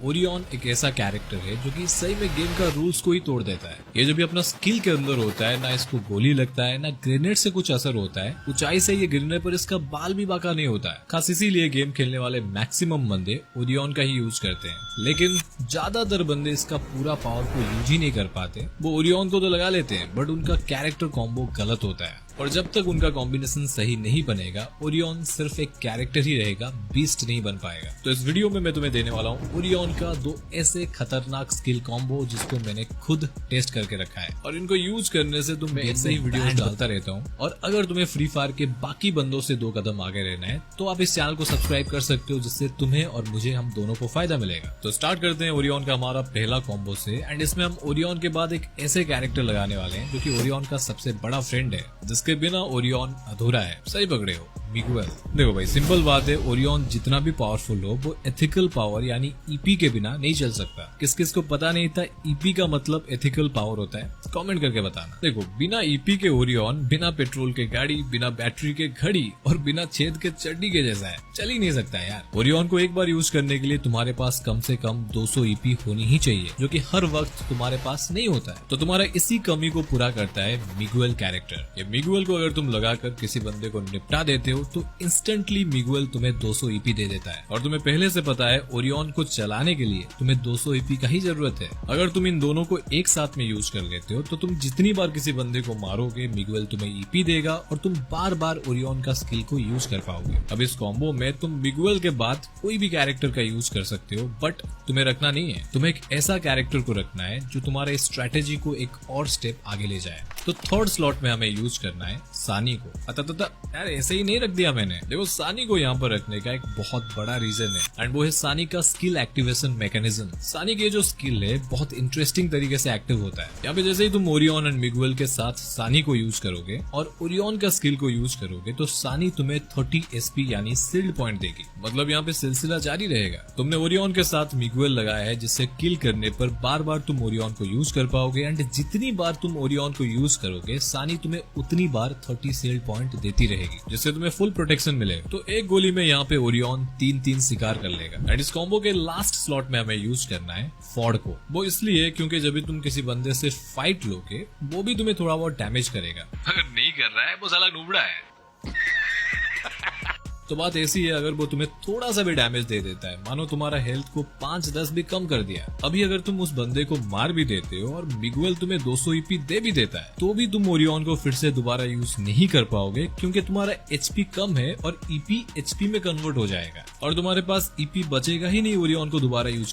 Orion एक ऐसा character है जो कि सही में गेम का रूल्स को ही तोड़ देता है। ये जब भी अपना स्किल के अंदर होता है ना इसको गोली लगता है ना ग्रेनेड से कुछ असर होता है। ऊंचाई से ये गिरने पर इसका बाल भी बाका नहीं होता है। खास इसीलिए गेम खेलने वाले मैक्सिमम बंदे ओरियन का ही यूज करते हैं, लेकिन ज्यादातर बंदे इसका पूरा पावर को यूज ही नहीं कर पाते। वो ओरियन को तो लगा लेते हैं बट उनका कैरेक्टर कॉम्बो गलत होता है और जब तक उनका कॉम्बिनेशन सही नहीं बनेगा ओरियन सिर्फ एक कैरेक्टर ही रहेगा, बीस्ट नहीं बन पाएगा। तो इस वीडियो में मैं तुम्हें देने वाला हूँ ओरियन का 2 ऐसे खतरनाक स्किल कॉम्बो जिसको मैंने खुद टेस्ट करके रखा है और इनको यूज करने से तुम ऐसे ही वीडियो डालता रहता हूँ। और अगर तुम्हें फ्री फायर के बाकी बंदों से 2 कदम आगे रहना है तो आप इस चैनल को सब्सक्राइब कर सकते हो, जिससे तुम्हें और मुझे हम दोनों को फायदा मिलेगा। तो स्टार्ट करते हैं ओरियन का हमारा पहला कॉम्बो से। एंड इसमें हम ओरियन के बाद एक ऐसे कैरेक्टर लगाने वाले हैं जो कि ओरियन का सबसे बड़ा फ्रेंड है, जिसके बिना ओरियन अधूरा है। सही पकड़े हो, मिगुएल। देखो भाई, सिंपल बात है, ओरियन जितना भी पावरफुल हो वो एथिकल पावर यानी ईपी के बिना नहीं चल सकता। किस किस को पता नहीं था ईपी का मतलब एथिकल पावर होता है, कमेंट करके बताना। देखो, बिना ईपी के ओरियन बिना पेट्रोल के गाड़ी, बिना बैटरी के घड़ी और बिना छेद के चड्डी के जैसा है, चल ही नहीं सकता यार। ओरियन को एक बार यूज करने के लिए तुम्हारे पास कम से कम 200 ईपी होनी ही चाहिए, जो कि हर वक्त तुम्हारे पास नहीं होता है। तो तुम्हारा इसी कमी को पूरा करता है मिगुएल कैरेक्टर। ये मिगुएल को अगर तुम लगाकर किसी बंदे को निपटा देते हो तो इंस्टेंटली मिगुएल तुम्हें 200 ईपी दे देता है। और तुम्हें पहले से पता है ओरियन को चलाने के लिए तुम्हें 200 ईपी का ही जरूरत है। अगर तुम इन दोनों को एक साथ में यूज कर लेते हो तो तुम जितनी बार किसी बंदे को मारोगे मिगुएल तुम्हें ईपी देगा और तुम बार बार ओरियन का स्किल को यूज कर पाओगे। अब इस कॉम्बो में तुम मिगुएल के बाद कोई भी कैरेक्टर का यूज कर सकते हो, बट तुम्हें रखना नहीं है। तुम्हें एक ऐसा कैरेक्टर को रखना है जो तुम्हारे स्ट्रेटेजी को एक और स्टेप आगे ले जाए। तो थर्ड स्लॉट में हमें यूज करना है सानी को। यार ऐसे ही नहीं रख दिया मैंने। देखो, सानी को यहाँ पर रखने का एक बहुत बड़ा रीजन है एंड वो है सानी का स्किल एक्टिवेशन मैकेनिज्म। सानी की जो स्किल है बहुत इंटरेस्टिंग तरीके से एक्टिव होता है। यहाँ पे जैसे ही तुम ओरियन एंड मिगुएल के साथ सानी को यूज करोगे और ओरियन का स्किल को यूज करोगे तो सानी तुम्हें 30 एसपी यानी सील्ड पॉइंट देगी। मतलब यहाँ पे सिलसिला जारी रहेगा। तुमने ओरियन के साथ मिगुएल लगाया है, जिससे किल करने पर बार बार तुम ओरियन को यूज कर पाओगे एंड जितनी बार तुम ओरियन को यूज करोगे सानी तुम्हें उतनी बार 30 सील्ड पॉइंट देती रहेगी, जिससे तुम्हें फुल प्रोटेक्शन मिलेगा। तो एक गोली में यहाँ पे ओरियन 3-3 शिकार कर लेगा। एंड इस कॉम्बो के लास्ट स्लॉट में हमें यूज करना है फॉर्ड को। वो इसलिए क्योंकि जब भी तुम किसी बंदे से फाइट लोगे वो भी तुम्हें थोड़ा बहुत डैमेज करेगा। अगर नहीं कर रहा है वो साला नुबड़ा है। तो बात ऐसी है, अगर वो तुम्हें थोड़ा सा भी डैमेज दे देता है, मानो तुम्हारा हेल्थ को 5-10 भी कम कर दिया, अभी अगर तुम उस बंदे को मार भी देते हो और मिगुएल तुम्हें 200 ईपी दे भी देता है, तो भी तुम ओरियन को फिर से दोबारा यूज नहीं कर पाओगे, क्योंकि तुम्हारा एचपी कम है और ईपी एचपी में कन्वर्ट हो जाएगा और तुम्हारे पास ईपी बचेगा ही नहीं ओरियन को दोबारा यूज